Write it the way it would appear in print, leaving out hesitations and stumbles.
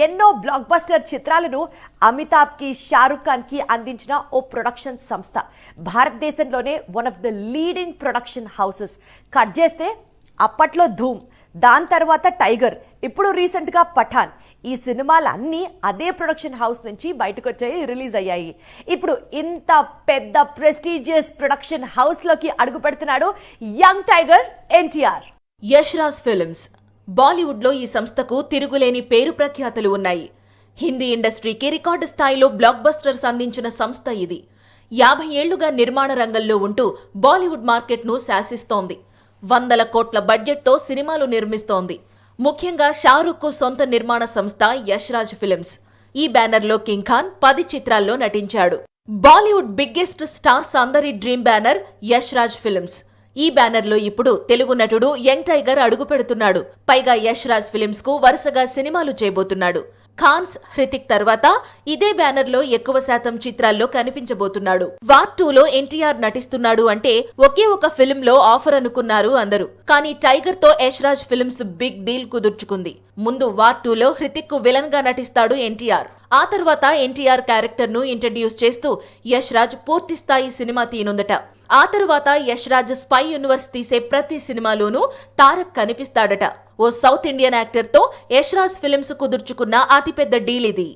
ఎన్నో block buster చిత్రాలను అమితాబ్ కి, షారుఖ్ ఖాన్ కి అందించిన ఓ ప్రొడక్షన్ సంస్థ. భారతదేశంలోనే one of the leading production houses. Cut చేస్తే అప్పట్లో ధూమ్, దాని తర్వాత టైగర్, ఇప్పుడు రీసెంట్ గా పఠాన్. ఈ సినిమాలన్నీ అదే ప్రొడక్షన్ హౌస్ నుంచి బయటకు వచ్చాయి, రిలీజ్ అయ్యాయి. ఇప్పుడు ఇంత పెద్ద ప్రెస్టీజియస్ ప్రొడక్షన్ హౌస్ లోకి అడుగు పెడుతున్నాడు young tiger NTR. Yash Raj films. బాలీవుడ్లో ఈ సంస్థకు తిరుగులేని పేరు ప్రఖ్యాతులు ఉన్నాయి. హిందీ ఇండస్ట్రీకి రికార్డు స్థాయిలో బ్లాక్ బస్టర్స్ అందించిన సంస్థ ఇది. 50 ఏళ్లుగా నిర్మాణ రంగంలో ఉంటూ బాలీవుడ్ మార్కెట్ను శాసిస్తోంది. 100 కోట్ల బడ్జెట్తో సినిమాలు నిర్మిస్తోంది. ముఖ్యంగా షారుఖ్ కు సొంత నిర్మాణ సంస్థ యష్ రాజ్ ఫిల్మ్స్. ఈ బ్యానర్లో కింగ్ ఖాన్ 10 చిత్రాల్లో నటించాడు. బాలీవుడ్ బిగ్గెస్ట్ స్టార్స్ అందరి dream banner Yash Raj films. ఈ బ్యానర్లో ఇప్పుడు తెలుగు నటుడు యంగ్ టైగర్ అడుగు పెడుతున్నాడు. పైగా యష్ రాజ్ ఫిల్మ్స్ కు వరుసగా సినిమాలు చేయబోతున్నాడు. ఖాన్స్, హృతిక్ తర్వాత ఇదే బ్యానర్లో ఎక్కువ శాతం చిత్రాల్లో కనిపించబోతున్నాడు. వార్ 2లో ఎన్టీఆర్ నటిస్తున్నాడు అంటే ఒకే ఒక ఫిల్మ్ లో ఆఫర్ అనుకున్నారు అందరూ. కానీ టైగర్ తో Yash Raj Films big deal కుదుర్చుకుంది. ముందు వార్ 2లో హృతిక్ కు విలన్ గా నటిస్తాడు ఎన్టీఆర్. ఆ తర్వాత ఎన్టీఆర్ క్యారెక్టర్ ను ఇంట్రడ్యూస్ చేస్తూ యష్ రాజ్ పూర్తి స్థాయి సినిమా తీనుందట. ఆ తర్వాత యష్ రాజ్ స్పై యూనివర్స్ తీసే ప్రతి సినిమాలోనూ తారక్ కనిపిస్తాడట. ఓ సౌత్ ఇండియన్ యాక్టర్ తో యష్ రాజ్ ఫిల్మ్స్ కుదుర్చుకున్న అతిపెద్ద డీల్ ఇది.